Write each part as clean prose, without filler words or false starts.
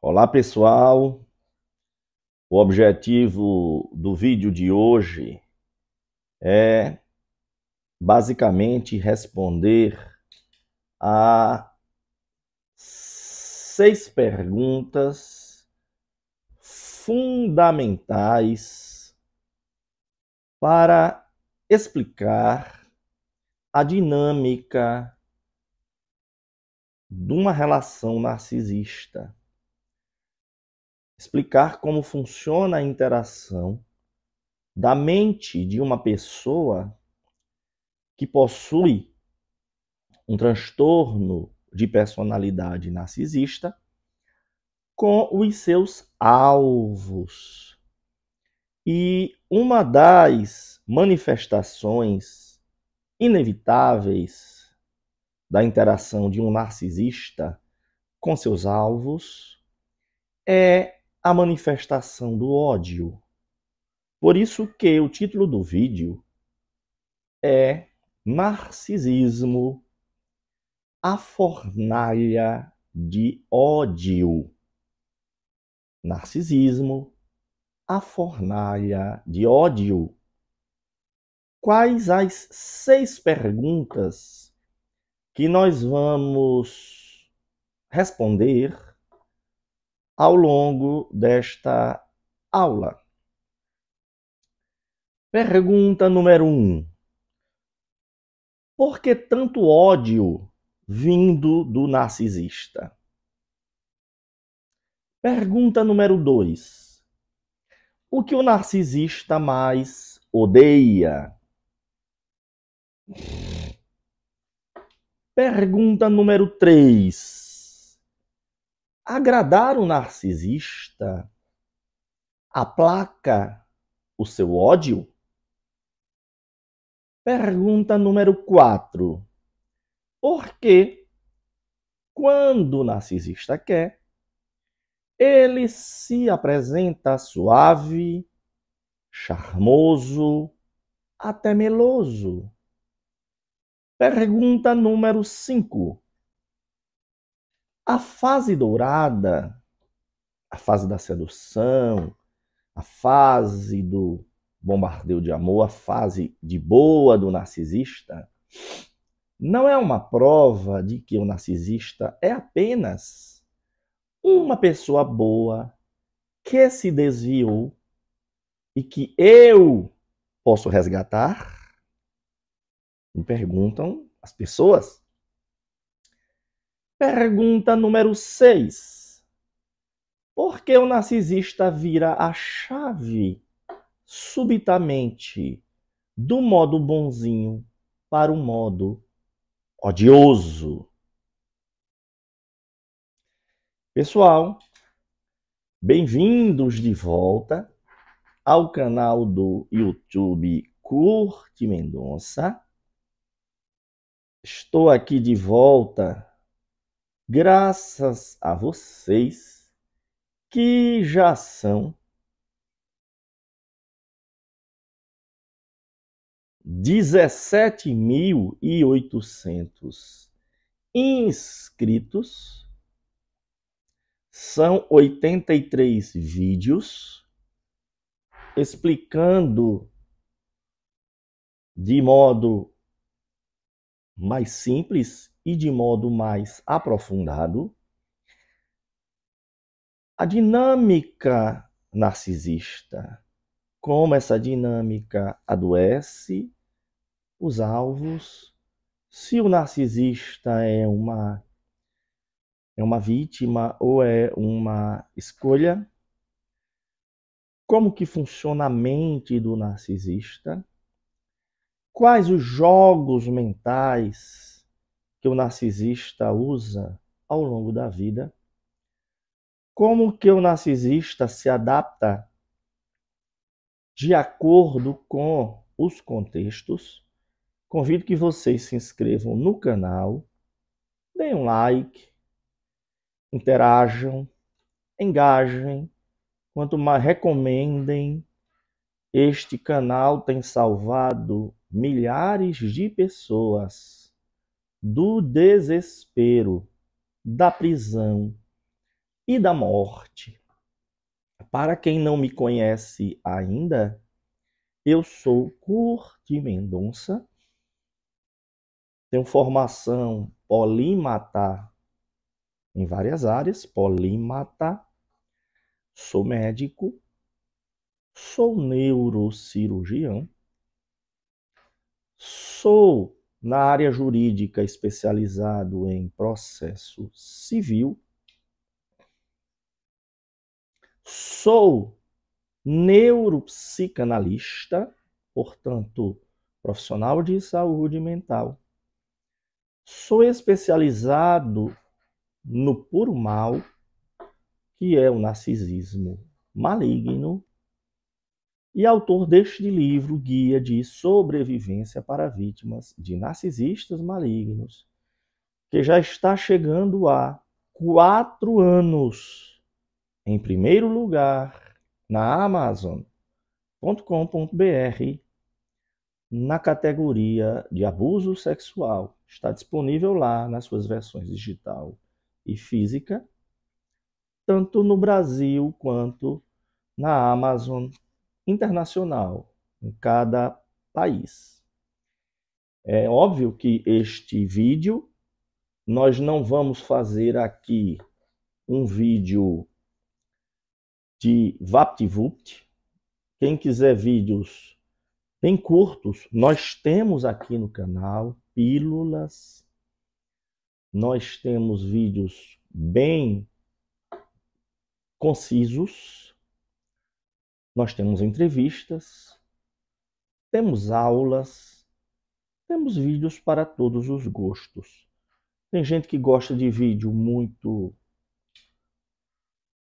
Olá, pessoal. O objetivo do vídeo de hoje é basicamente responder a 6 perguntas fundamentais para explicar a dinâmica de uma relação narcisista. Explicar como funciona a interação da mente de uma pessoa que possui um transtorno de personalidade narcisista com os seus alvos. E uma das manifestações inevitáveis da interação de um narcisista com seus alvos é a manifestação do ódio. Por isso que o título do vídeo é Narcisismo, a fornalha de ódio. Narcisismo, a fornalha de ódio. Quais as 6 perguntas que nós vamos responder ao longo desta aula? Pergunta número 1. Por que tanto ódio vindo do narcisista? Pergunta número 2. O que o narcisista mais odeia? Pergunta número 3. Agradar o narcisista aplaca o seu ódio? Pergunta número 4. Por que, quando o narcisista quer, ele se apresenta suave, charmoso, até meloso? Pergunta número 5. A fase dourada, a fase da sedução, a fase do bombardeio de amor, a fase de boa do narcisista, não é uma prova de que o narcisista é apenas uma pessoa boa que se desviou e que eu posso resgatar? Me perguntam as pessoas. Pergunta número 6. Por que o narcisista vira a chave subitamente do modo bonzinho para o modo odioso? Pessoal, bem-vindos de volta ao canal do YouTube Curte Mendonça. Estou aqui de volta graças a vocês que já são 17.800 inscritos. São 83 vídeos explicando de modo mais simples e de modo mais aprofundado a dinâmica narcisista, como essa dinâmica adoece os alvos, se o narcisista é uma vítima ou é uma escolha, como que funciona a mente do narcisista, quais os jogos mentais que o narcisista usa ao longo da vida, como que o narcisista se adapta de acordo com os contextos. Convido que vocês se inscrevam no canal, deem um like, interajam, engajem, quanto mais recomendem. Este canal tem salvado milhares de pessoas do desespero, da prisão e da morte. Para quem não me conhece ainda, eu sou Curti Mendonça, tenho formação polímata em várias áreas, polímata, sou médico, sou neurocirurgião, sou na área jurídica especializado em processo civil, sou neuropsicanalista, portanto, profissional de saúde mental. Sou especializado no puro mal, que é o narcisismo maligno, e autor deste livro, Guia de Sobrevivência para Vítimas de Narcisistas Malignos, que já está chegando a 4 anos em primeiro lugar na Amazon.com.br, na categoria de abuso sexual. Está disponível lá nas suas versões digital e física, tanto no Brasil quanto na Amazon internacional, em cada país. É óbvio que este vídeo, nós não vamos fazer aqui um vídeo de VaptVupt. Quem quiser vídeos bem curtos, nós temos aqui no canal pílulas, nós temos vídeos bem concisos, nós temos entrevistas, temos aulas, temos vídeos para todos os gostos. Tem gente que gosta de vídeo muito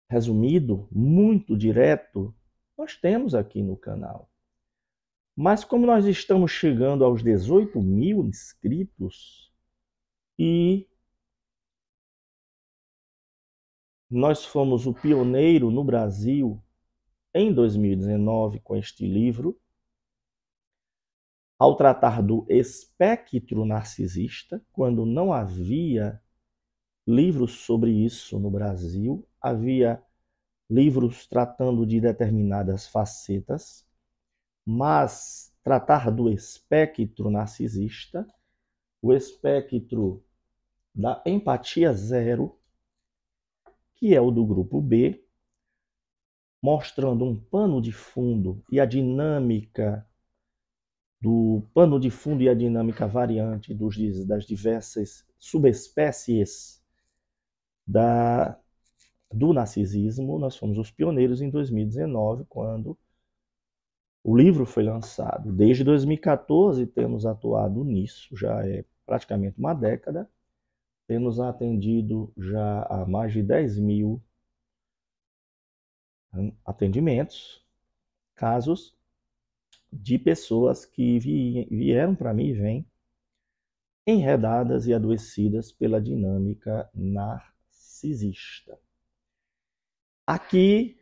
resumido, muito direto, nós temos aqui no canal. Mas como nós estamos chegando aos 18 mil inscritos e nós fomos o pioneiro no Brasil em 2019 com este livro, ao tratar do espectro narcisista, quando não havia livros sobre isso no Brasil, havia livros tratando de determinadas facetas, mas tratar do espectro narcisista, o espectro da empatia zero, que é o do grupo B, mostrando um pano de fundo e a dinâmica do pano de fundo e a dinâmica variante das diversas subespécies do narcisismo. Nós fomos os pioneiros em 2019, quando o livro foi lançado. Desde 2014 temos atuado nisso, já é praticamente uma década. Temos atendido já a mais de 10 mil atendimentos, casos de pessoas que vieram para mim e vêm enredadas e adoecidas pela dinâmica narcisista. Aqui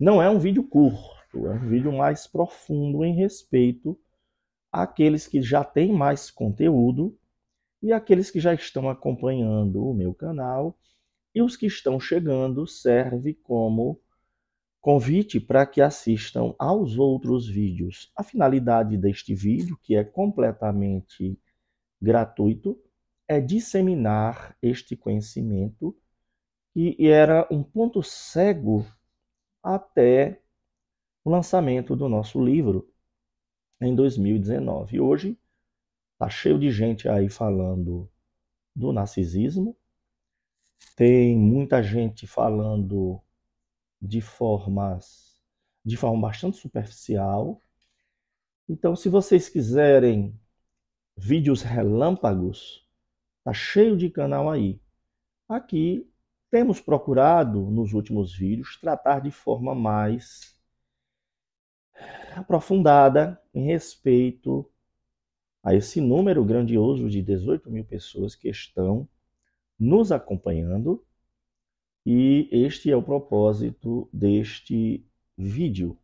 não é um vídeo curto, é um vídeo mais profundo em respeito àqueles que já têm mais conteúdo e aqueles que já estão acompanhando o meu canal, e os que estão chegando serve como convite para que assistam aos outros vídeos. A finalidade deste vídeo, que é completamente gratuito, é disseminar este conhecimento, que era um ponto cego até o lançamento do nosso livro em 2019. E hoje está cheio de gente aí falando do narcisismo, tem muita gente falando de forma bastante superficial. Então, se vocês quiserem vídeos relâmpagos, tá cheio de canal aí. Aqui temos procurado, nos últimos vídeos, tratar de forma mais aprofundada em respeito a esse número grandioso de 18 mil pessoas que estão nos acompanhando. E este é o propósito deste vídeo.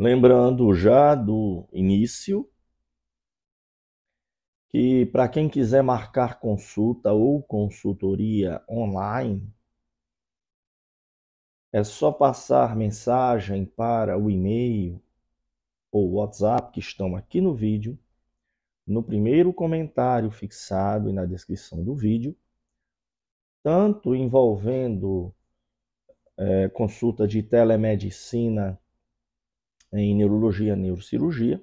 Lembrando já do início que para quem quiser marcar consulta ou consultoria online, é só passar mensagem para o e-mail ou WhatsApp que estão aqui no vídeo, no primeiro comentário fixado e na descrição do vídeo, tanto envolvendo consulta de telemedicina em neurologia e neurocirurgia,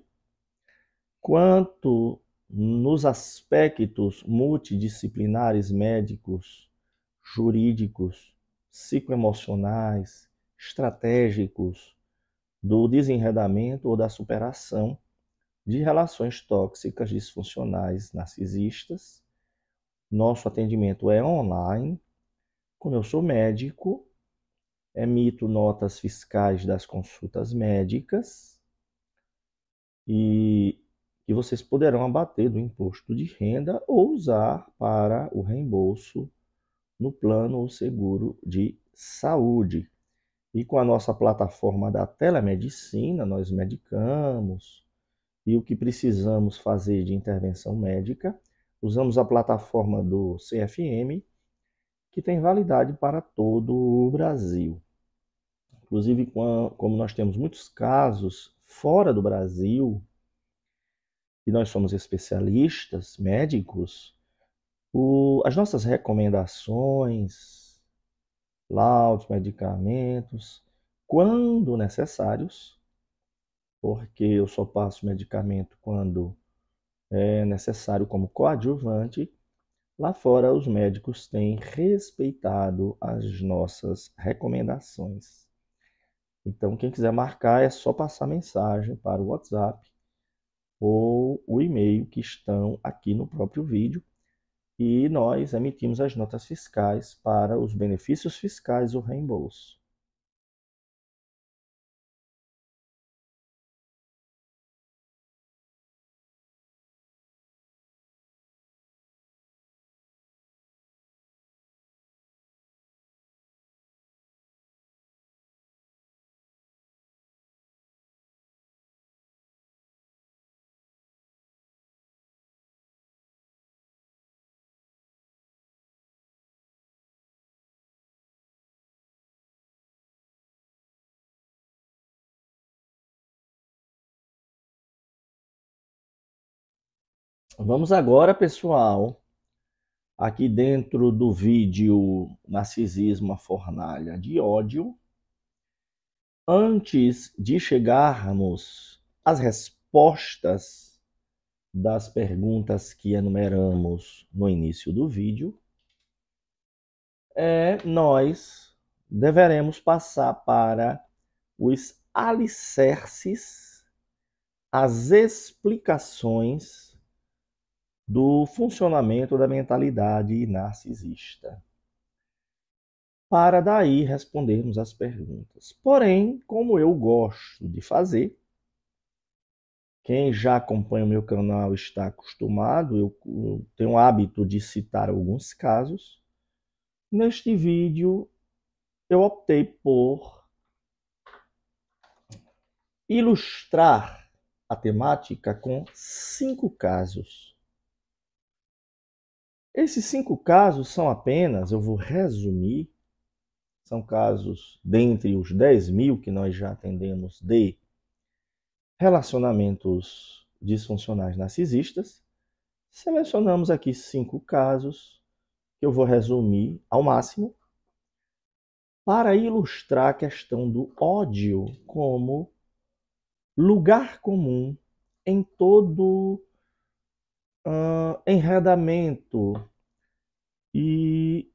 quanto nos aspectos multidisciplinares médicos, jurídicos, psicoemocionais, estratégicos, do desenredamento ou da superação de relações tóxicas disfuncionais narcisistas. Nosso atendimento é online. Como eu sou médico, emito notas fiscais das consultas médicas e que vocês poderão abater do imposto de renda ou usar para o reembolso no plano ou seguro de saúde. E com a nossa plataforma da telemedicina, nós medicamos e o que precisamos fazer de intervenção médica, usamos a plataforma do CFM, que tem validade para todo o Brasil. Inclusive, como nós temos muitos casos fora do Brasil, e nós somos especialistas, médicos, as nossas recomendações, laudos, medicamentos, quando necessários, porque eu só passo medicamento quando é necessário como coadjuvante, lá fora os médicos têm respeitado as nossas recomendações. Então, quem quiser marcar é só passar mensagem para o WhatsApp ou o e-mail que estão aqui no próprio vídeo e nós emitimos as notas fiscais para os benefícios fiscais ou reembolso. Vamos agora, pessoal, aqui dentro do vídeo Narcisismo, a Fornalha de Ódio. Antes de chegarmos às respostas das perguntas que enumeramos no início do vídeo, nós deveremos passar para os alicerces, as explicações do funcionamento da mentalidade narcisista, para daí respondermos as perguntas. Porém, como eu gosto de fazer, quem já acompanha o meu canal está acostumado, eu tenho o hábito de citar alguns casos. Neste vídeo, eu optei por ilustrar a temática com 5 casos. Esses 5 casos são apenas, eu vou resumir, são casos dentre os 10.000 que nós já atendemos de relacionamentos disfuncionais narcisistas. Selecionamos aqui 5 casos que eu vou resumir ao máximo para ilustrar a questão do ódio como lugar comum em todo enredamento e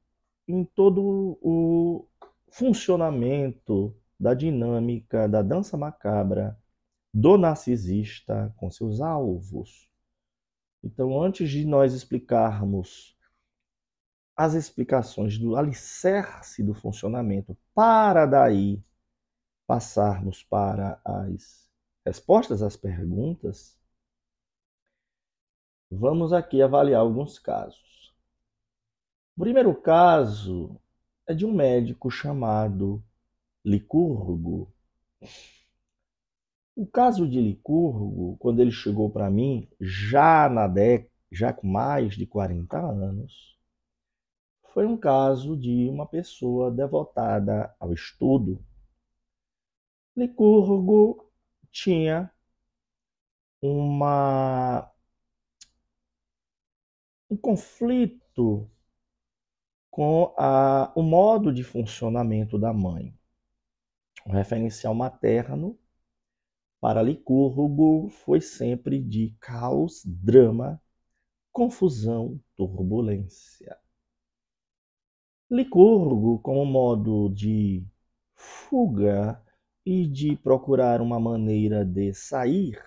em todo o funcionamento da dinâmica da dança macabra do narcisista com seus alvos. Então, antes de nós explicarmos as explicações do alicerce do funcionamento, para daí passarmos para as respostas às perguntas, vamos aqui avaliar alguns casos. O primeiro caso é de um médico chamado Licurgo. O caso de Licurgo, quando ele chegou para mim, já com mais de 40 anos, foi um caso de uma pessoa devotada ao estudo. Licurgo tinha um conflito com o modo de funcionamento da mãe. O referencial materno para Licurgo foi sempre de caos, drama, confusão, turbulência. Licurgo, como modo de fuga e de procurar uma maneira de sair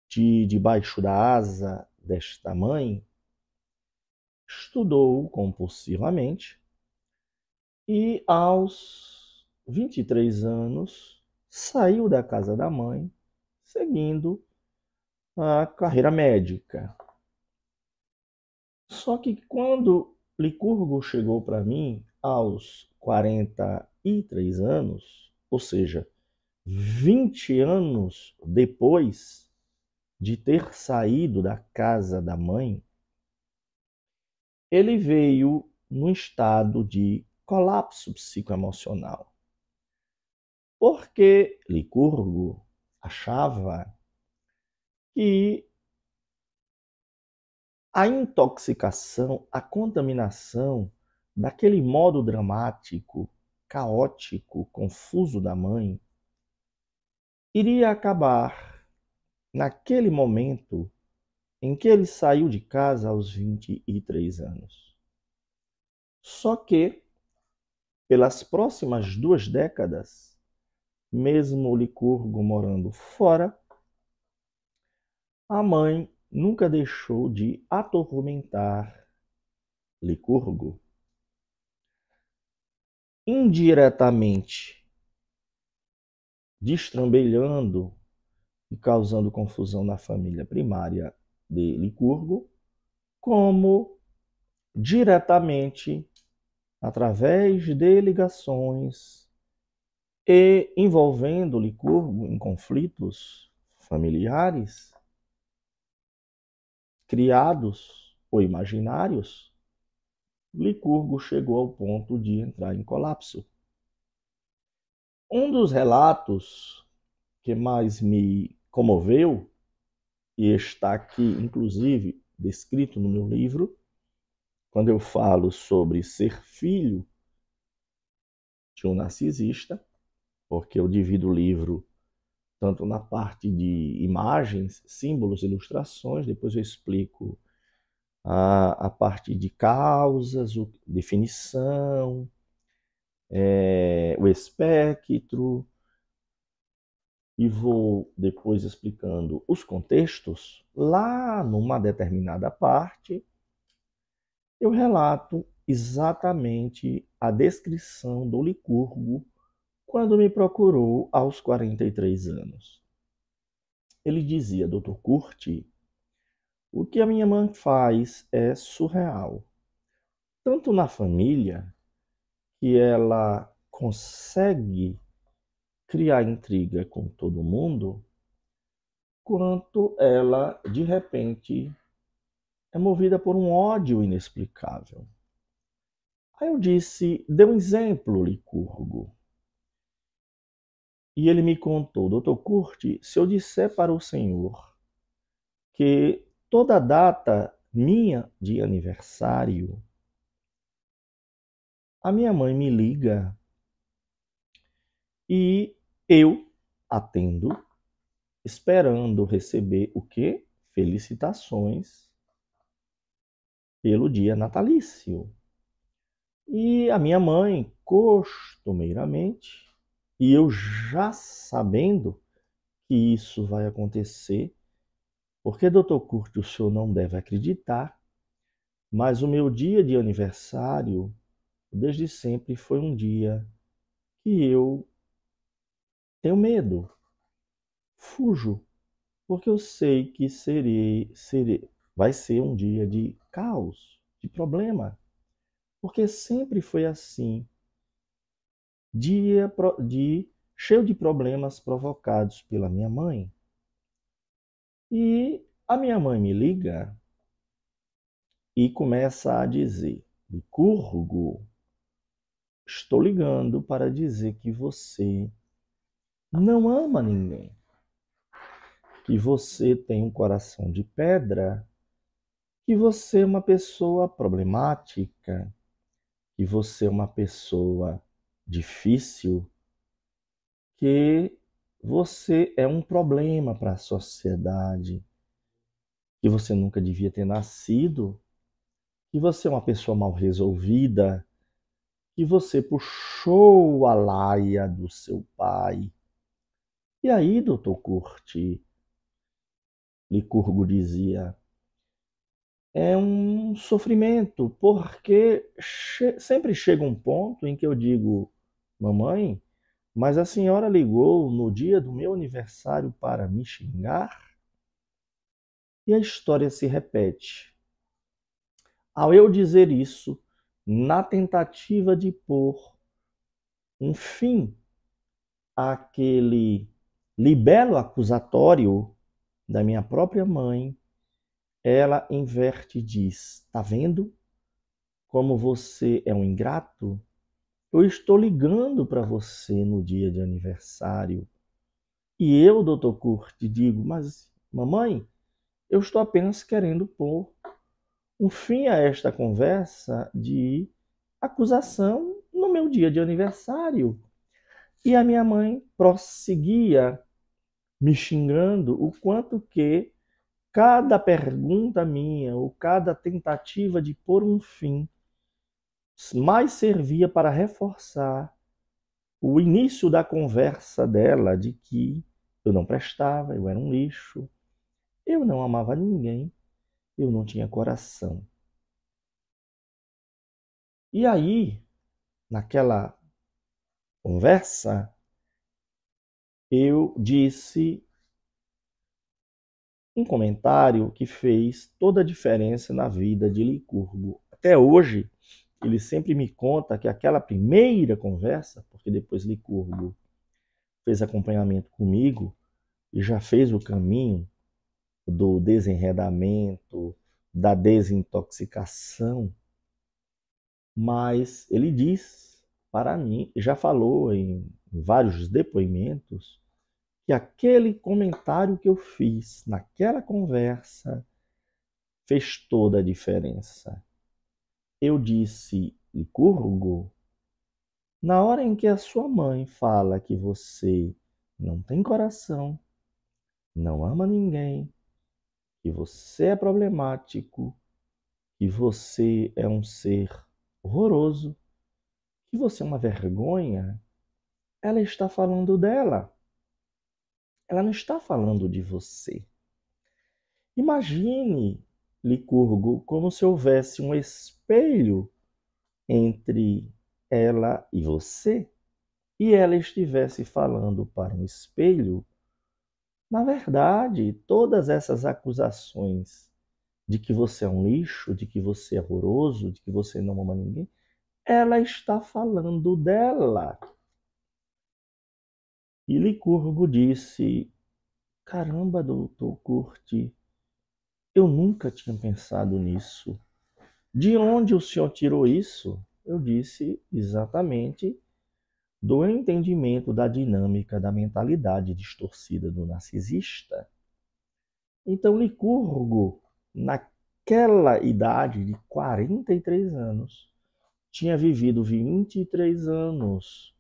de debaixo da asa desta mãe, estudou compulsivamente e, aos 23 anos, saiu da casa da mãe, seguindo a carreira médica. Só que quando Licurgo chegou para mim, aos 43 anos, ou seja, 20 anos depois de ter saído da casa da mãe, ele veio num estado de colapso psicoemocional. Porque Licurgo achava que a intoxicação, a contaminação daquele modo dramático, caótico, confuso da mãe, iria acabar naquele momento em que ele saiu de casa aos 23 anos. Só que, pelas próximas 2 décadas, mesmo Licurgo morando fora, a mãe nunca deixou de atormentar Licurgo. Indiretamente, destrambelhando e causando confusão na família primária de Licurgo, como diretamente, através de ligações e envolvendo Licurgo em conflitos familiares, criados ou imaginários, Licurgo chegou ao ponto de entrar em colapso. Um dos relatos que mais me comoveu, e está aqui, inclusive, descrito no meu livro, quando eu falo sobre ser filho de um narcisista, porque eu divido o livro tanto na parte de imagens, símbolos, ilustrações, depois eu explico a parte de causas, definição, o espectro, e vou depois explicando os contextos. Lá numa determinada parte, eu relato exatamente a descrição do Licurgo quando me procurou aos 43 anos. Ele dizia: Dr. Curti, o que a minha mãe faz é surreal. Tanto na família, que ela consegue criar intriga com todo mundo, quanto ela, de repente, é movida por um ódio inexplicável. Aí eu disse: dê um exemplo, Licurgo. E ele me contou: Dr. Curti, se eu disser para o senhor que toda data minha de aniversário, a minha mãe me liga e eu atendo, esperando receber o quê? Felicitações pelo dia natalício. E a minha mãe, costumeiramente, e eu já sabendo que isso vai acontecer, porque, doutor Curti, o senhor não deve acreditar, mas o meu dia de aniversário, desde sempre, foi um dia que eu tenho medo, fujo, porque eu sei que vai ser um dia de caos, de problema, porque sempre foi assim, de cheio de problemas provocados pela minha mãe. E a minha mãe me liga e começa a dizer: Licurgo, estou ligando para dizer que você não ama ninguém, que você tem um coração de pedra, que você é uma pessoa problemática, que você é uma pessoa difícil, que você é um problema para a sociedade, que você nunca devia ter nascido, que você é uma pessoa mal resolvida, que você puxou a laia do seu pai. E aí, doutor Curti, Licurgo dizia, é um sofrimento, porque sempre chega um ponto em que eu digo, mamãe, mas a senhora ligou no dia do meu aniversário para me xingar? E a história se repete. Ao eu dizer isso, na tentativa de pôr um fim àquele libelo acusatório da minha própria mãe, ela inverte e diz: tá vendo como você é um ingrato? Eu estou ligando para você no dia de aniversário. E eu, doutor Kurt, digo: mas mamãe, eu estou apenas querendo pôr um fim a esta conversa de acusação no meu dia de aniversário. E a minha mãe prosseguia me xingando o quanto que cada pergunta minha ou cada tentativa de pôr um fim mais servia para reforçar o início da conversa dela de que eu não prestava, eu era um lixo, eu não amava ninguém, eu não tinha coração. E aí, naquela conversa, eu disse um comentário que fez toda a diferença na vida de Licurgo. Até hoje, ele sempre me conta que aquela primeira conversa, porque depois Licurgo fez acompanhamento comigo e já fez o caminho do desenredamento, da desintoxicação, mas ele diz para mim, já falou em vários depoimentos, que aquele comentário que eu fiz naquela conversa fez toda a diferença. Eu disse, Licurgo, na hora em que a sua mãe fala que você não tem coração, não ama ninguém, que você é problemático, que você é um ser horroroso, que você é uma vergonha, ela está falando dela. Ela não está falando de você. Imagine, Licurgo, como se houvesse um espelho entre ela e você, e ela estivesse falando para um espelho. Na verdade, todas essas acusações de que você é um lixo, de que você é horroroso, de que você não ama ninguém, ela está falando dela. E Licurgo disse: caramba, doutor Curti, eu nunca tinha pensado nisso. De onde o senhor tirou isso? Eu disse exatamente do entendimento da dinâmica da mentalidade distorcida do narcisista. Então, Licurgo, naquela idade de 43 anos, tinha vivido 23 anos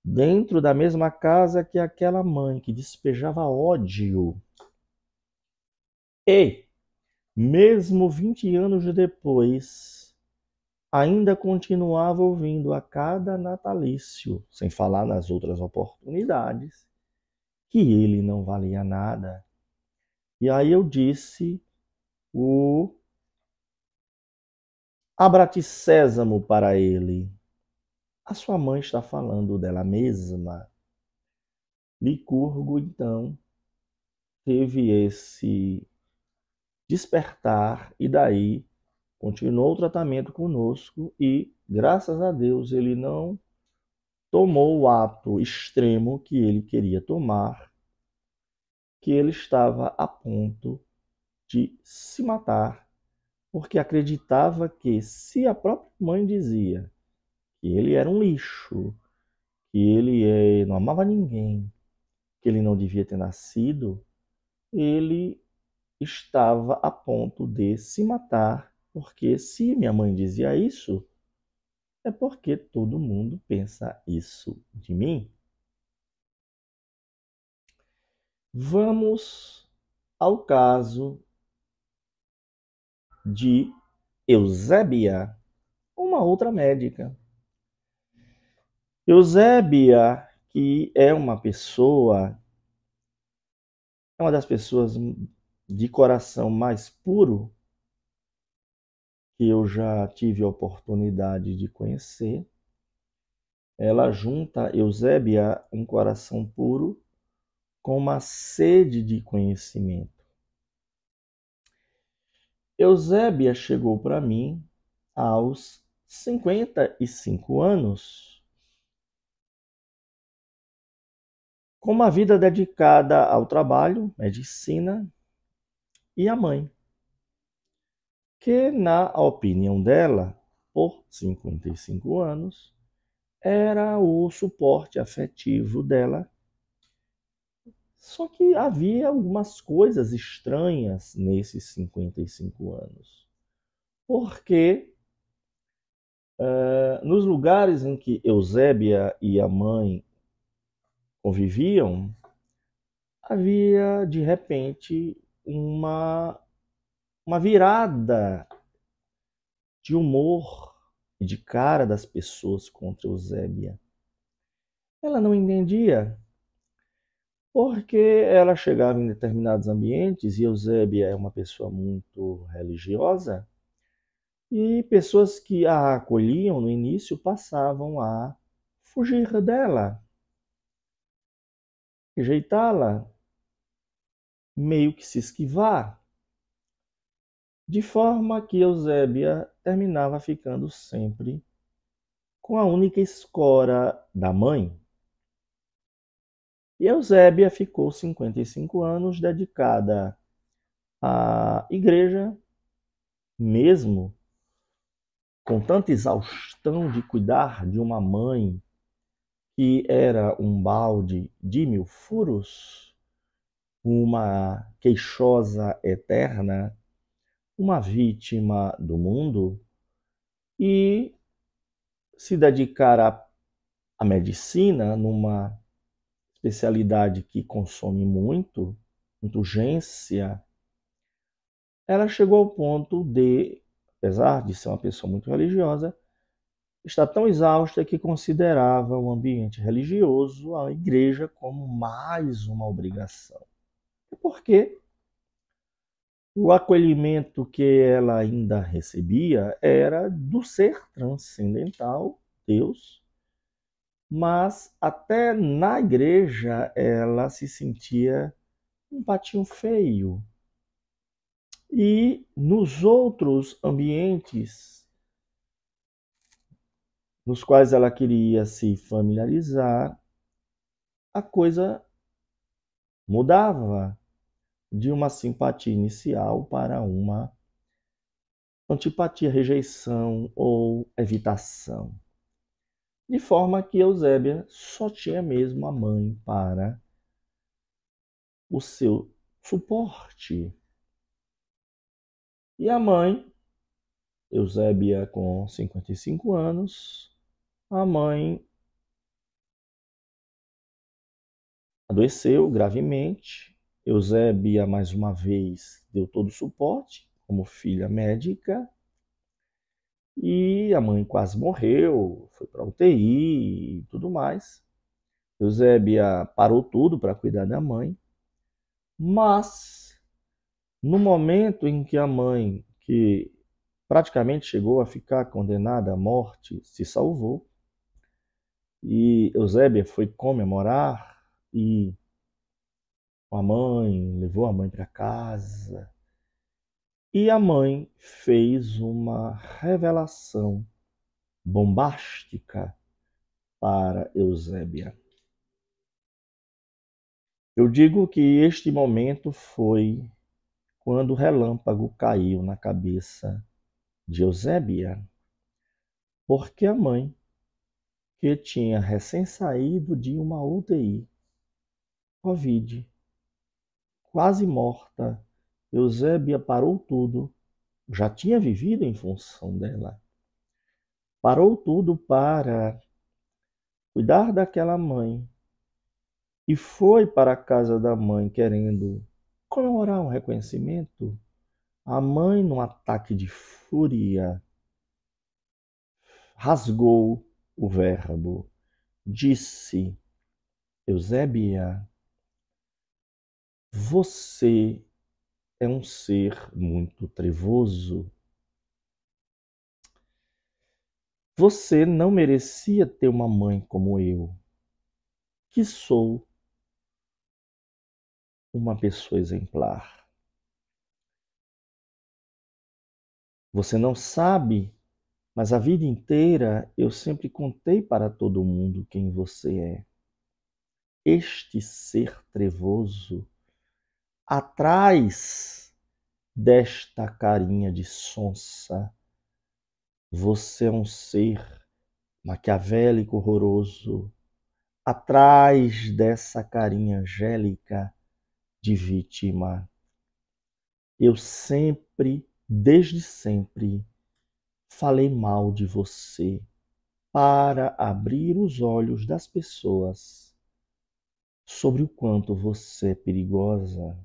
dentro da mesma casa que aquela mãe que despejava ódio. E, mesmo 20 anos depois, ainda continuava ouvindo a cada natalício, sem falar nas outras oportunidades, que ele não valia nada. E aí eu disse o abraticésamo para ele. A sua mãe está falando dela mesma. Licurgo, então, teve esse despertar e daí continuou o tratamento conosco e, graças a Deus, ele não tomou o ato extremo que ele queria tomar, que ele estava a ponto de se matar, porque acreditava que, se a própria mãe dizia que ele era um lixo, que ele não amava ninguém, que ele não devia ter nascido, ele estava a ponto de se matar, porque se minha mãe dizia isso, é porque todo mundo pensa isso de mim. Vamos ao caso de Eusébia, uma outra médica. Eusébia, que é uma das pessoas de coração mais puro que eu já tive a oportunidade de conhecer. Ela junta, Eusébia, um coração puro com uma sede de conhecimento. Eusébia chegou para mim aos 55 anos, com uma vida dedicada ao trabalho, medicina e à mãe, que, na opinião dela, por 55 anos, era o suporte afetivo dela. Só que havia algumas coisas estranhas nesses 55 anos. Porque nos lugares em que Eusébia e a mãe conviviam, havia, de repente, uma virada de humor e de cara das pessoas contra Eusébia. Ela não entendia, porque ela chegava em determinados ambientes, e Eusébia é uma pessoa muito religiosa, e pessoas que a acolhiam no início passavam a fugir dela, rejeitá-la, meio que se esquivar, de forma que Eusébia terminava ficando sempre com a única escora da mãe. E Eusébia ficou 55 anos dedicada à igreja, mesmo com tanta exaustão de cuidar de uma mãe que era um balde de mil furos, uma queixosa eterna, uma vítima do mundo, e se dedicar à medicina, numa especialidade que consome muito, muita urgência. Ela chegou ao ponto de, apesar de ser uma pessoa muito religiosa, estar tão exausta que considerava o ambiente religioso, a igreja, como mais uma obrigação. Porque o acolhimento que ela ainda recebia era do ser transcendental, Deus, mas até na igreja ela se sentia um patinho feio. E nos outros ambientes nos quais ela queria se familiarizar, a coisa mudava de uma simpatia inicial para uma antipatia, rejeição ou evitação. De forma que Eusébia só tinha mesmo a mãe para o seu suporte. E a mãe, Eusébia com 55 anos, a mãe adoeceu gravemente. Eusébia, mais uma vez, deu todo o suporte, como filha médica, e a mãe quase morreu, foi para a UTI e tudo mais. Eusébia parou tudo para cuidar da mãe, mas no momento em que a mãe, que praticamente chegou a ficar condenada à morte, se salvou, e Eusébia foi comemorar e a mãe levou a mãe para casa, e a mãe fez uma revelação bombástica para Eusébia. Eu digo que este momento foi quando o relâmpago caiu na cabeça de Eusébia, porque a mãe, que tinha recém-saído de uma UTI, Covid, quase morta, Eusébia parou tudo, já tinha vivido em função dela, parou tudo para cuidar daquela mãe e foi para a casa da mãe querendo comemorar um reconhecimento. A mãe, num ataque de fúria, rasgou o verbo, disse: Eusébia, você é um ser muito trevoso. Você não merecia ter uma mãe como eu, que sou uma pessoa exemplar. Você não sabe, mas a vida inteira eu sempre contei para todo mundo quem você é. Este ser trevoso, atrás desta carinha de sonsa, você é um ser maquiavélico horroroso, atrás dessa carinha angélica de vítima. Eu sempre, desde sempre, falei mal de você para abrir os olhos das pessoas sobre o quanto você é perigosa.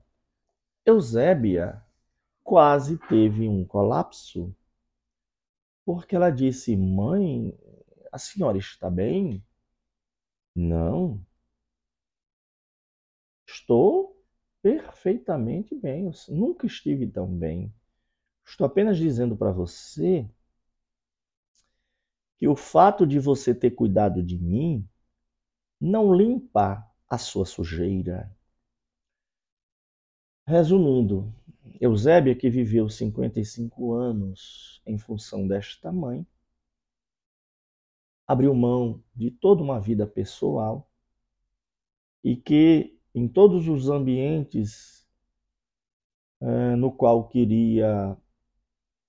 Eusébia quase teve um colapso, porque ela disse: Mãe, a senhora está bem? Não, estou perfeitamente bem. Eu nunca estive tão bem. Estou apenas dizendo para você que o fato de você ter cuidado de mim não limpa a sua sujeira. Resumindo, Eusébia, que viveu 55 anos em função desta mãe, abriu mão de toda uma vida pessoal e que, em todos os ambientes no qual queria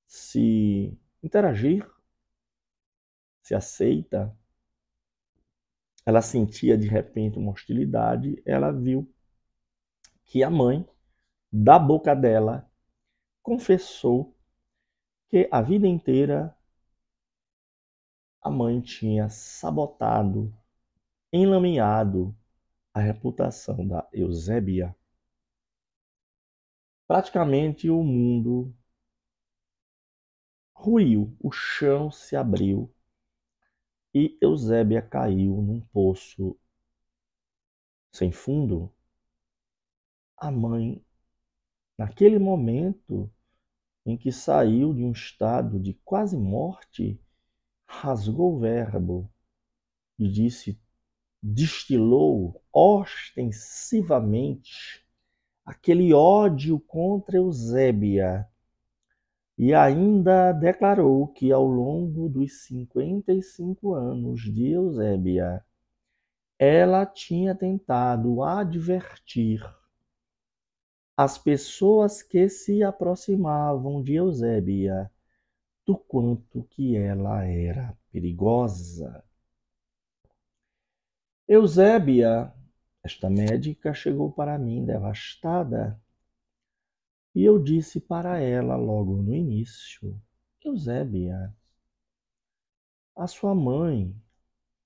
se interagir, se aceita, ela sentia de repente uma hostilidade, ela viu que a mãe, da boca dela, confessou que a vida inteira a mãe tinha sabotado, enlameado a reputação da Eusébia. Praticamente o mundo ruiu, o chão se abriu e Eusébia caiu num poço sem fundo. A mãe, naquele momento em que saiu de um estado de quase morte, rasgou o verbo e disse, destilou ostensivamente aquele ódio contra Eusébia e ainda declarou que ao longo dos 55 anos de Eusébia, ela tinha tentado advertir as pessoas que se aproximavam de Eusébia do quanto que ela era perigosa. Eusébia, esta médica, chegou para mim devastada e eu disse para ela logo no início: Eusébia, a sua mãe,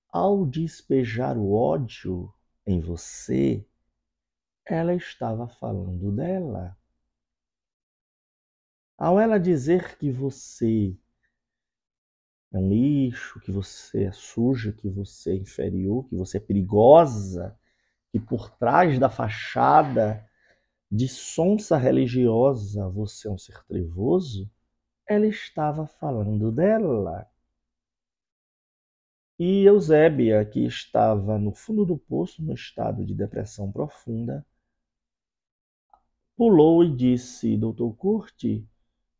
ao despejar o ódio em você, ela estava falando dela. Ao ela dizer que você é um lixo, que você é suja, que você é inferior, que você é perigosa, que por trás da fachada de sonsa religiosa você é um ser trevoso, ela estava falando dela. E Eusébia, que estava no fundo do poço, no estado de depressão profunda, pulou e disse: Doutor Curti,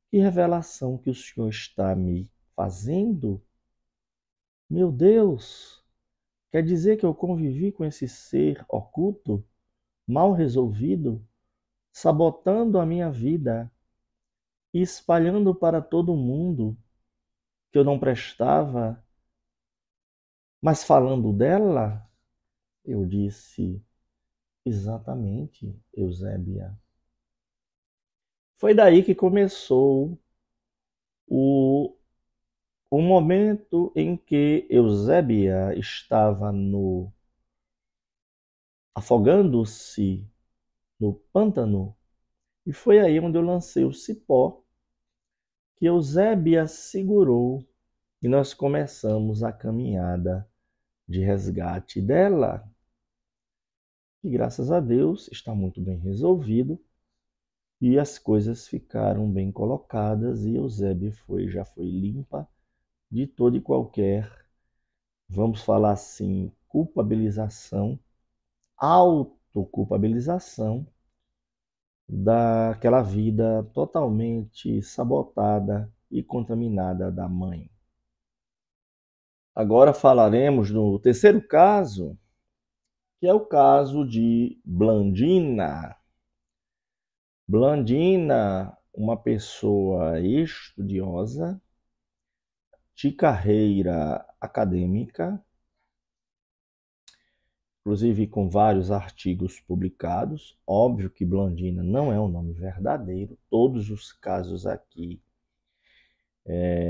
que revelação que o senhor está me fazendo? Meu Deus, Quer dizer que eu convivi com esse ser oculto, mal resolvido, sabotando a minha vida e espalhando para todo mundo que eu não prestava, mas falando dela, eu disse, exatamente, Eusébia. Foi daí que começou o, o momento em que Eusébia estava afogando-se no pântano, e foi aí onde eu lancei o cipó, que Eusébia segurou, e nós começamos a caminhada de resgate dela, que graças a Deus está muito bem resolvido, e as coisas ficaram bem colocadas, e Eusébia já foi limpa de toda e qualquer, vamos falar assim, culpabilização, autoculpabilização daquela vida totalmente sabotada e contaminada da mãe. Agora falaremos do terceiro caso, que é o caso de Blandina. Blandina, uma pessoa estudiosa, de carreira acadêmica, inclusive com vários artigos publicados. Óbvio que Blandina não é um nome verdadeiro, todos os casos aqui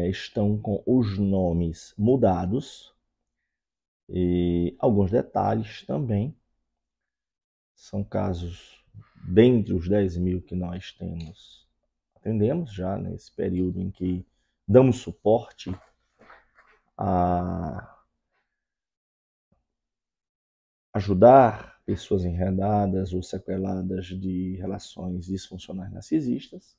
estão com os nomes mudados e alguns detalhes também. São casos dentre os 10 mil que nós atendemos já nesse período em que damos suporte a ajudar pessoas enredadas ou sequeladas de relações disfuncionais narcisistas.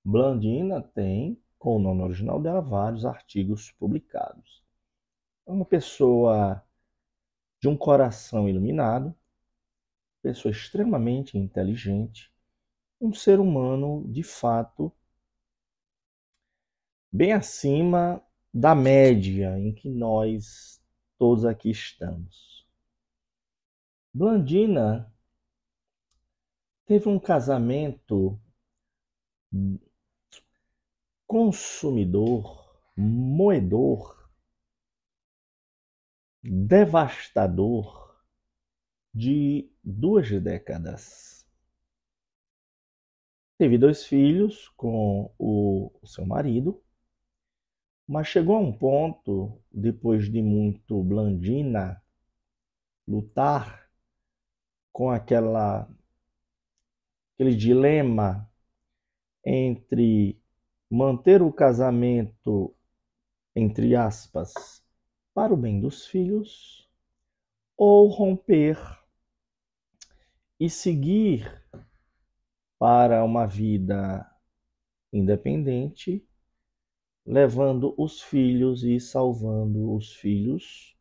Blandina tem, com o nome original dela, vários artigos publicados. É uma pessoa de um coração iluminado, pessoa extremamente inteligente, um ser humano, de fato, bem acima da média em que nós todos aqui estamos. Blandina teve um casamento consumidor, moedor, devastador de 2 décadas. Teve 2 filhos com o seu marido, mas chegou a um ponto, depois de muito Blandina lutar com aquele dilema entre manter o casamento, entre aspas, para o bem dos filhos, ou romper e seguir para uma vida independente, levando os filhos e salvando os filhos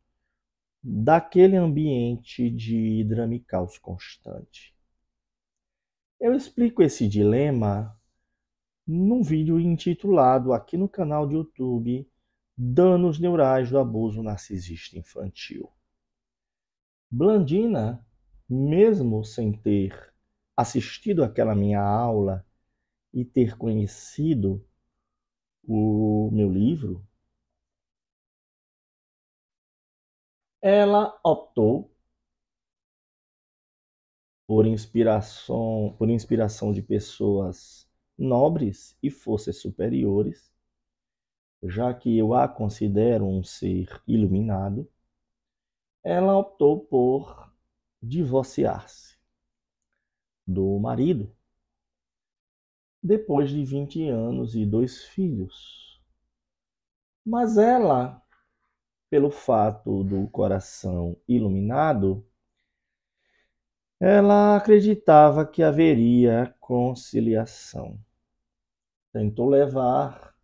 daquele ambiente de drama e caos constante. Eu explico esse dilema num vídeo intitulado aqui no canal de YouTube Danos Neurais do Abuso Narcisista Infantil. Blandina, mesmo sem ter assistido àquela minha aula e ter conhecido o meu livro, ela optou por inspiração de pessoas nobres e forças superiores, já que eu a considero um ser iluminado, ela optou por divorciar-se do marido depois de 20 anos e 2 filhos. Mas ela, pelo fato do coração iluminado, ela acreditava que haveria conciliação. Tentou levar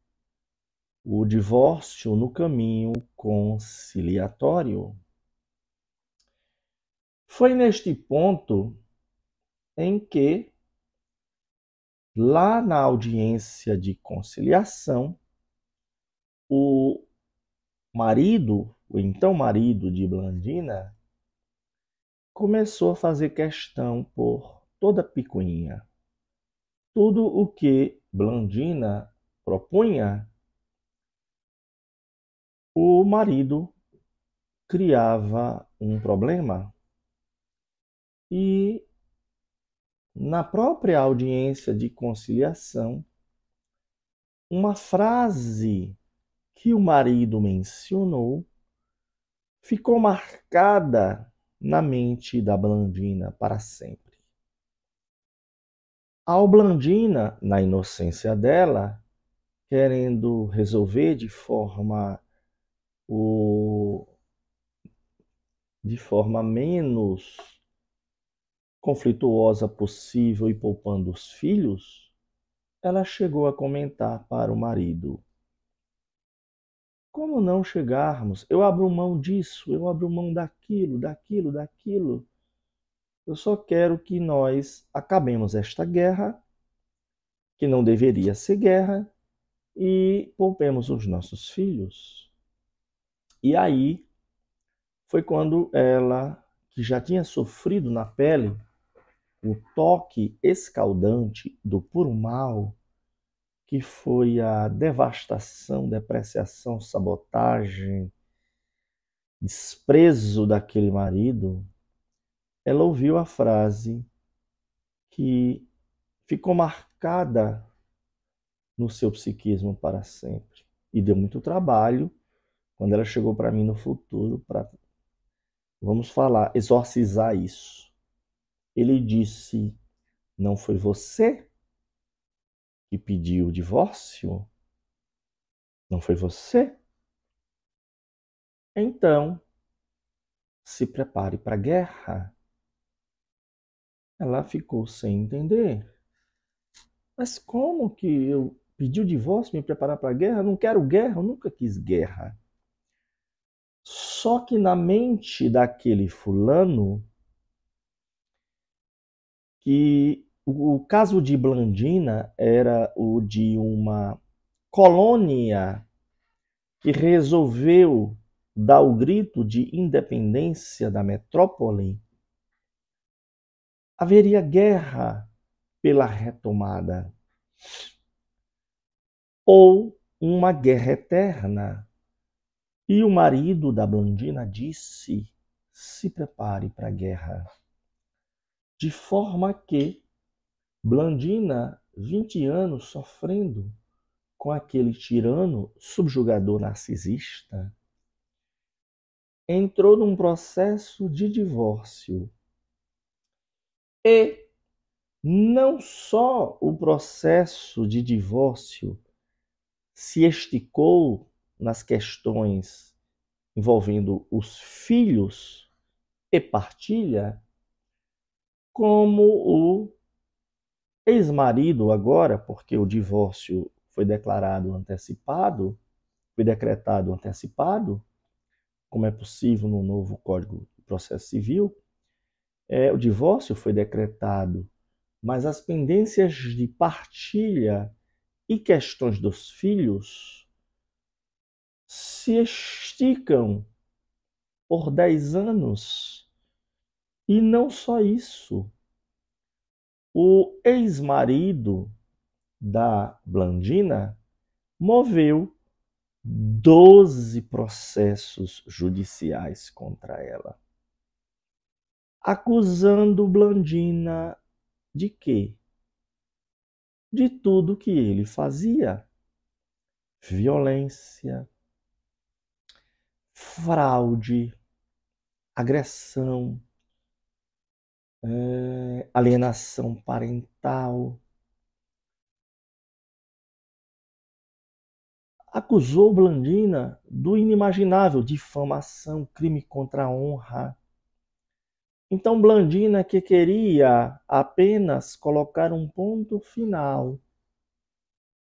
o divórcio no caminho conciliatório. Foi neste ponto em que, lá na audiência de conciliação, o marido o então marido de Blandina, começou a fazer questão por toda picuinha. Tudo o que Blandina propunha, o marido criava um problema e, na própria audiência de conciliação, uma frase que o marido mencionou ficou marcada na mente da Blandina para sempre. Ao Blandina, na inocência dela, querendo resolver de forma menos conflituosa possível e poupando os filhos, ela chegou a comentar para o marido: como não chegarmos? Eu abro mão disso, eu abro mão daquilo, daquilo, daquilo. Eu só quero que nós acabemos esta guerra, que não deveria ser guerra, e poupemos os nossos filhos. E aí foi quando ela, que já tinha sofrido na pele o toque escaldante do puro mal, que foi a devastação, depreciação, sabotagem, desprezo daquele marido, ela ouviu a frase que ficou marcada no seu psiquismo para sempre. E deu muito trabalho quando ela chegou para mim no futuro para, vamos falar, exorcizar isso. Ele disse: não foi você que pediu o divórcio? Não foi você? Então, se prepare para a guerra. Ela ficou sem entender. Mas como que eu pedi o divórcio, me preparar para a guerra? Eu não quero guerra, eu nunca quis guerra. Só que na mente daquele fulano, que o caso de Blandina era o de uma colônia que resolveu dar o grito de independência da metrópole, haveria guerra pela retomada ou uma guerra eterna. E o marido da Blandina disse: se prepare para a guerra. De forma que Blandina, 20 anos sofrendo com aquele tirano subjugador narcisista, entrou num processo de divórcio. E não só o processo de divórcio se esticou nas questões envolvendo os filhos e partilha, como o ex-marido agora, porque o divórcio foi declarado antecipado, foi decretado antecipado, como é possível no novo Código de Processo Civil, o divórcio foi decretado, mas as pendências de partilha e questões dos filhos se esticam por 10 anos. E não só isso. O ex-marido da Blandina moveu 12 processos judiciais contra ela, acusando Blandina de quê? De tudo que ele fazia: violência, fraude, agressão, alienação parental. Acusou Blandina do inimaginável: difamação, crime contra a honra. Então Blandina, que queria apenas colocar um ponto final,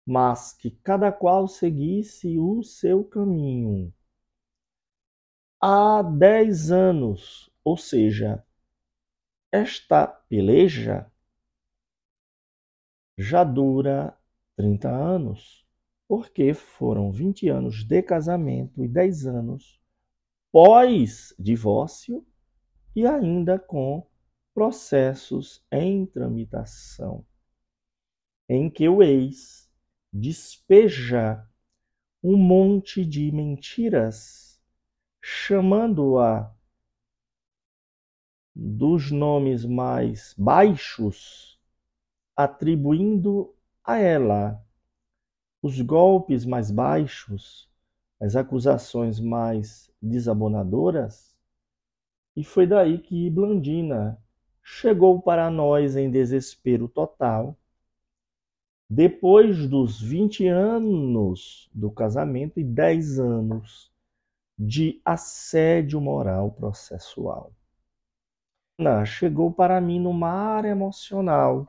mas que cada qual seguisse o seu caminho. Há 10 anos, ou seja, esta peleja já dura 30 anos, porque foram 20 anos de casamento e 10 anos pós-divórcio e ainda com processos em tramitação, em que o ex despeja um monte de mentiras, chamando-a dos nomes mais baixos, atribuindo a ela os golpes mais baixos, as acusações mais desabonadoras, e foi daí que Blandina chegou para nós em desespero total, depois dos 20 anos do casamento e 10 anos de assédio moral processual. Chegou para mim no mar emocional,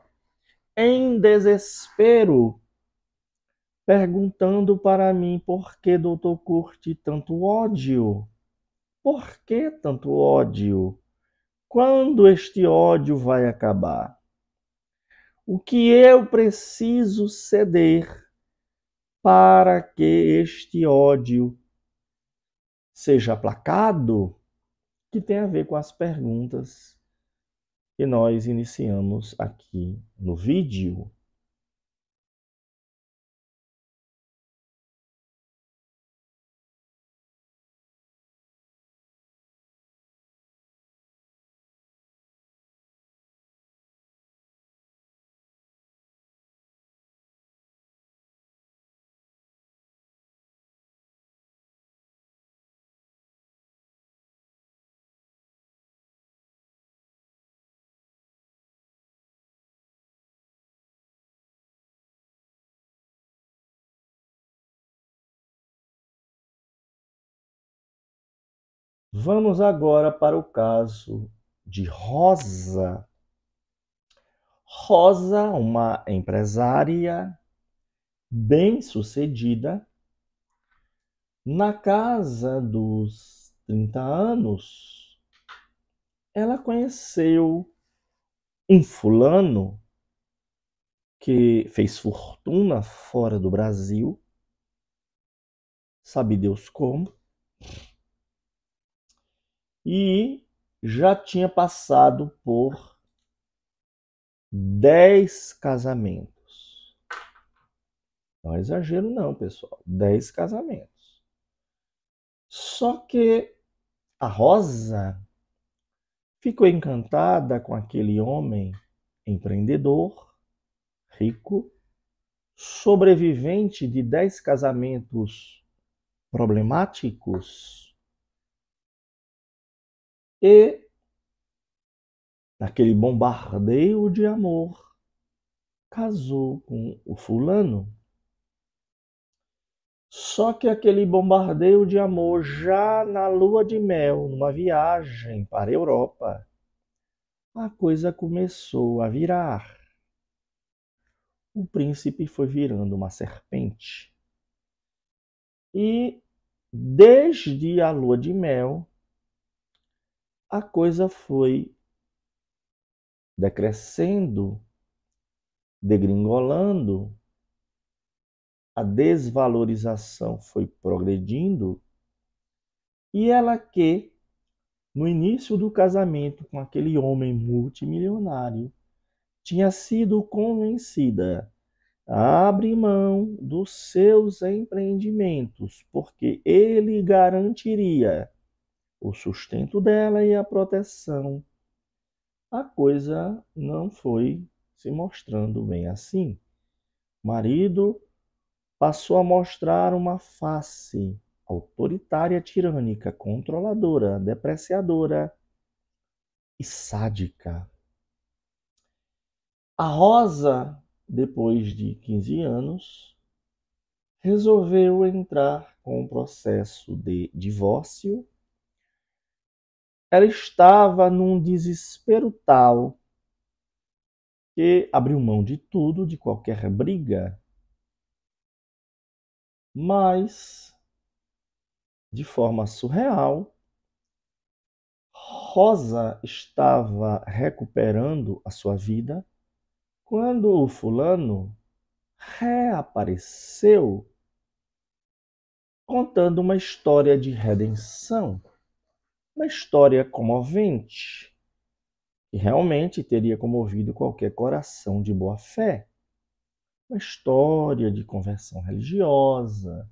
em desespero, perguntando para mim por que doutor curte tanto ódio? Por que tanto ódio? Quando este ódio vai acabar? O que eu preciso ceder para que este ódio seja aplacado? Que tem a ver com as perguntas que nós iniciamos aqui no vídeo. Vamos agora para o caso de Rosa. Rosa, uma empresária bem-sucedida, na casa dos 30 anos, ela conheceu um fulano que fez fortuna fora do Brasil, sabe Deus como, e já tinha passado por 10 casamentos. Não é exagero não, pessoal. 10 casamentos. Só que a Rosa ficou encantada com aquele homem empreendedor, rico, sobrevivente de 10 casamentos problemáticos e, naquele bombardeio de amor, casou com o fulano. Só que aquele bombardeio de amor, já na lua de mel, numa viagem para a Europa, a coisa começou a virar. O príncipe foi virando uma serpente. E desde a lua de mel, a coisa foi decrescendo, degringolando, a desvalorização foi progredindo, e ela que, no início do casamento com aquele homem multimilionário, tinha sido convencida a abrir mão dos seus empreendimentos, porque ele garantiria o sustento dela e a proteção. A coisa não foi se mostrando bem assim. O marido passou a mostrar uma face autoritária, tirânica, controladora, depreciadora e sádica. A Rosa, depois de 15 anos, resolveu entrar com um processo de divórcio. Ela estava num desespero tal que abriu mão de tudo, de qualquer briga, mas, de forma surreal, Rosa estava recuperando a sua vida quando o fulano reapareceu contando uma história de redenção. Uma história comovente, que realmente teria comovido qualquer coração de boa fé. Uma história de conversão religiosa,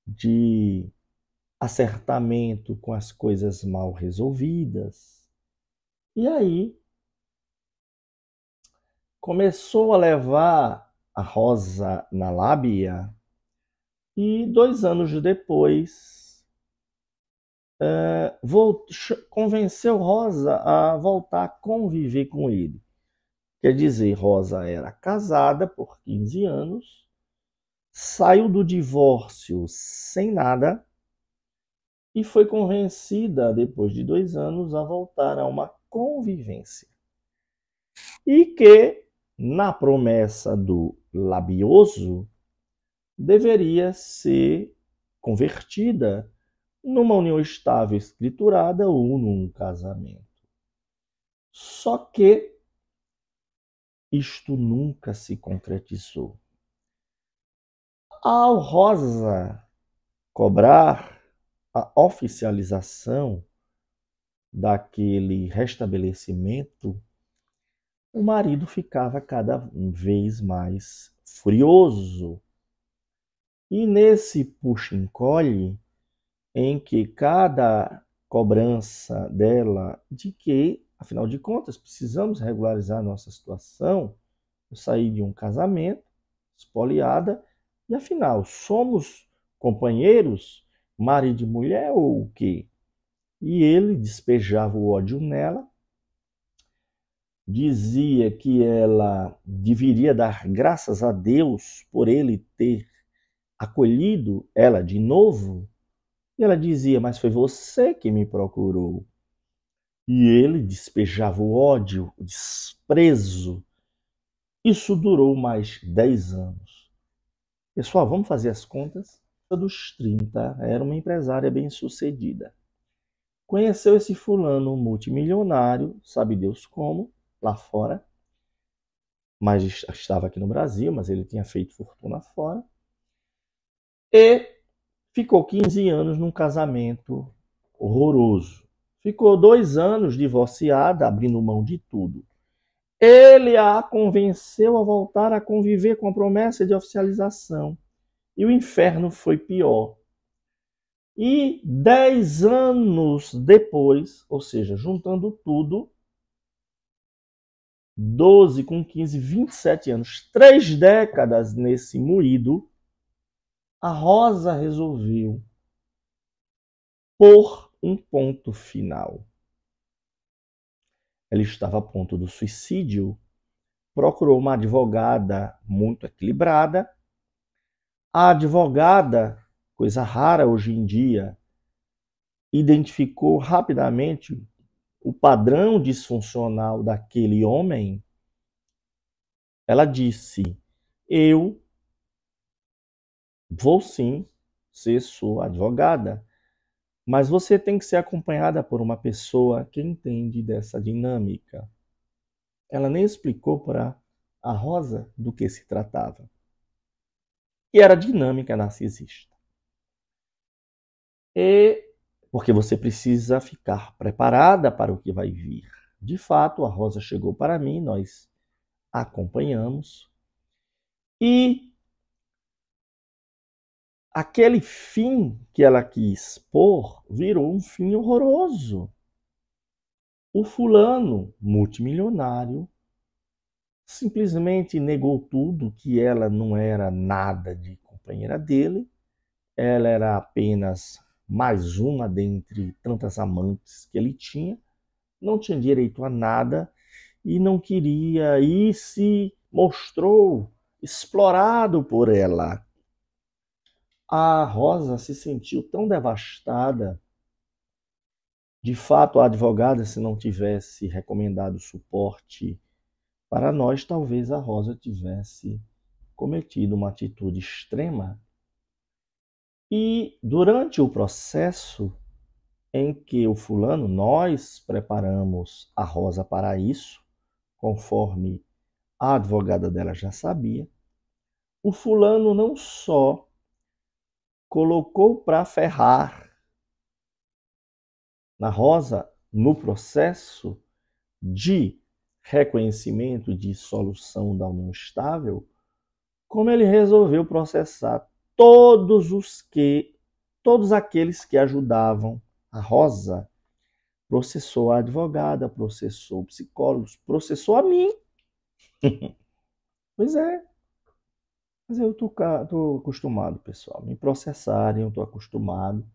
de acertamento com as coisas mal resolvidas. E aí começou a levar a Rosa na lábia e 2 anos depois convenceu Rosa a voltar a conviver com ele. Quer dizer, Rosa era casada por 15 anos, saiu do divórcio sem nada e foi convencida, depois de 2 anos, a voltar a uma convivência. E que, na promessa do labioso, deveria ser convertida numa união estável escriturada ou num casamento. Só que isto nunca se concretizou. Ao Rosa cobrar a oficialização daquele restabelecimento, o marido ficava cada vez mais furioso. E nesse puxa-encolhe, em que cada cobrança dela de que, afinal de contas, precisamos regularizar nossa situação, eu saí de um casamento, espoliada, e afinal, somos companheiros, marido e mulher ou o quê? E ele despejava o ódio nela, dizia que ela deveria dar graças a Deus por ele ter acolhido ela de novo. E ela dizia, mas foi você que me procurou. E ele despejava o ódio, o desprezo. Isso durou mais 10 anos. Pessoal, vamos fazer as contas? Dos 30, era uma empresária bem-sucedida. Conheceu esse fulano multimilionário, sabe Deus como, lá fora, mas estava aqui no Brasil, mas ele tinha feito fortuna fora. E ficou 15 anos num casamento horroroso. Ficou 2 anos divorciada, abrindo mão de tudo. Ele a convenceu a voltar a conviver com a promessa de oficialização. E o inferno foi pior. E 10 anos depois, ou seja, juntando tudo, 12 com 15, 27 anos, 3 décadas nesse moído, a Rosa resolveu pôr um ponto final. Ela estava a ponto do suicídio, procurou uma advogada muito equilibrada. A advogada, coisa rara hoje em dia, identificou rapidamente o padrão disfuncional daquele homem. Ela disse, eu vou sim ser sua advogada, mas você tem que ser acompanhada por uma pessoa que entende dessa dinâmica. Ela nem explicou para a Rosa do que se tratava. E era dinâmica narcisista. E porque você precisa ficar preparada para o que vai vir. De fato, a Rosa chegou para mim, nós acompanhamos. E aquele fim que ela quis pôr virou um fim horroroso. O fulano, multimilionário, simplesmente negou tudo, que ela não era nada de companheira dele, ela era apenas mais uma dentre tantas amantes que ele tinha, não tinha direito a nada e não queria, e se mostrou explorado por ela. A Rosa se sentiu tão devastada. De fato, a advogada, se não tivesse recomendado suporte para nós, talvez a Rosa tivesse cometido uma atitude extrema. E durante o processo em que o fulano, nós preparamos a Rosa para isso, conforme a advogada dela já sabia, o fulano não só colocou para ferrar na Rosa, no processo de reconhecimento de solução da união estável, como ele resolveu processar todos aqueles que ajudavam a Rosa. Processou a advogada, processou psicólogos, processou a mim. Pois é. Mas eu tô acostumado, pessoal. Me processarem, eu tô acostumado.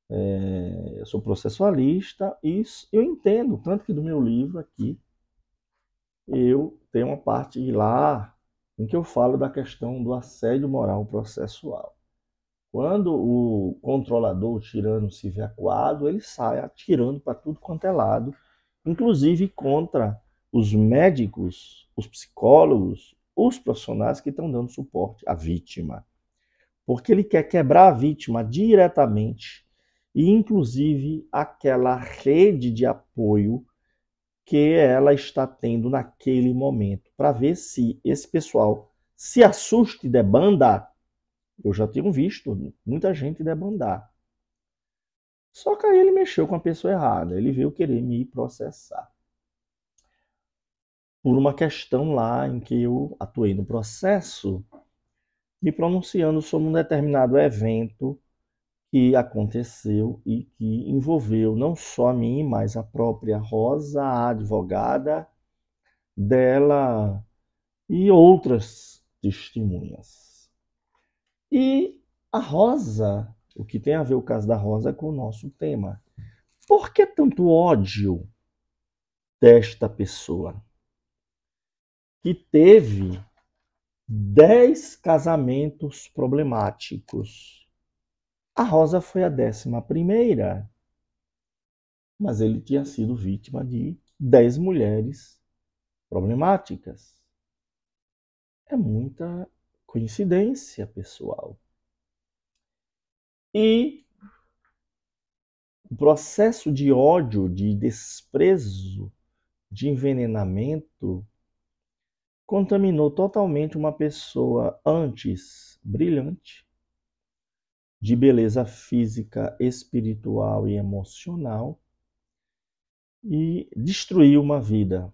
Eu sou processualista e eu entendo, tanto que do meu livro aqui, eu tenho uma parte lá em que eu falo da questão do assédio moral processual. Quando o controlador, o tirano, se vê acuado, ele sai atirando para tudo quanto é lado, inclusive contra os médicos, os psicólogos, os profissionais que estão dando suporte à vítima. Porque ele quer quebrar a vítima diretamente e, inclusive, aquela rede de apoio que ela está tendo naquele momento, para ver se esse pessoal se assusta e debanda. Eu já tenho visto muita gente debandar. Só que aí ele mexeu com a pessoa errada. Ele veio querer me processar. Por uma questão lá em que eu atuei no processo, me pronunciando sobre um determinado evento que aconteceu e que envolveu não só a mim, mas a própria Rosa, a advogada dela e outras testemunhas. E a Rosa, o que tem a ver o caso da Rosa com o nosso tema. Por que tanto ódio desta pessoa que teve 10 casamentos problemáticos? A Rosa foi a 11ª, mas ele tinha sido vítima de 10 mulheres problemáticas. É muita coincidência, pessoal. E o processo de ódio, de desprezo, de envenenamento, contaminou totalmente uma pessoa antes brilhante, de beleza física, espiritual e emocional, e destruiu uma vida.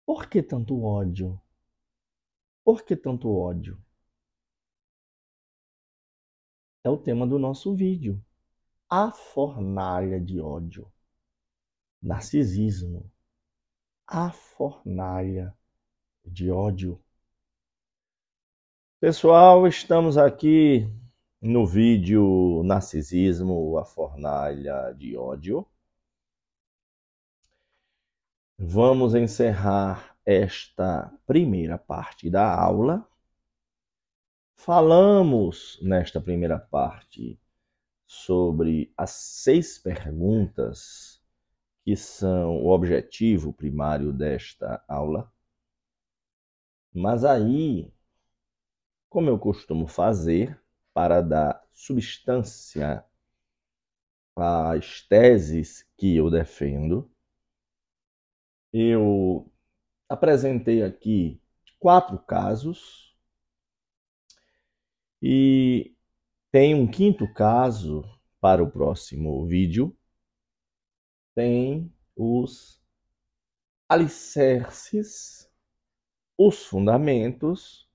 Por que tanto ódio? Por que tanto ódio? É o tema do nosso vídeo. A fornalha de ódio. Narcisismo. A fornalha de ódio. Pessoal, estamos aqui no vídeo Narcisismo, a fornalha de ódio. Vamos encerrar esta primeira parte da aula. Falamos nesta primeira parte sobre as 6 perguntas que são o objetivo primário desta aula. Mas aí, como eu costumo fazer, para dar substância às teses que eu defendo, eu apresentei aqui 4 casos e tem um 5º caso para o próximo vídeo. Tem os alicerces, os fundamentos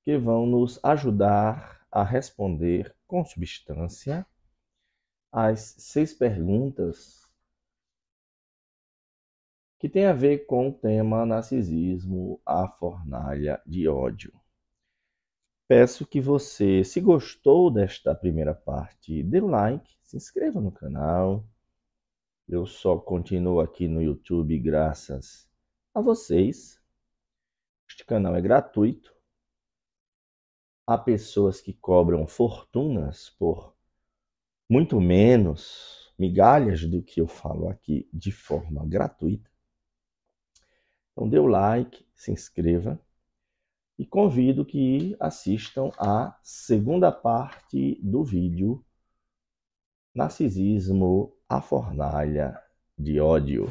que vão nos ajudar a responder com substância as 6 perguntas que tem a ver com o tema narcisismo, a fornalha de ódio. Peço que você, se gostou desta primeira parte, dê um like, se inscreva no canal. Eu só continuo aqui no YouTube graças a vocês. Este canal é gratuito. Há pessoas que cobram fortunas por muito menos migalhas do que eu falo aqui de forma gratuita. Então dê o like, se inscreva e convido que assistam a segunda parte do vídeo Narcisismo, a fornalha de ódio.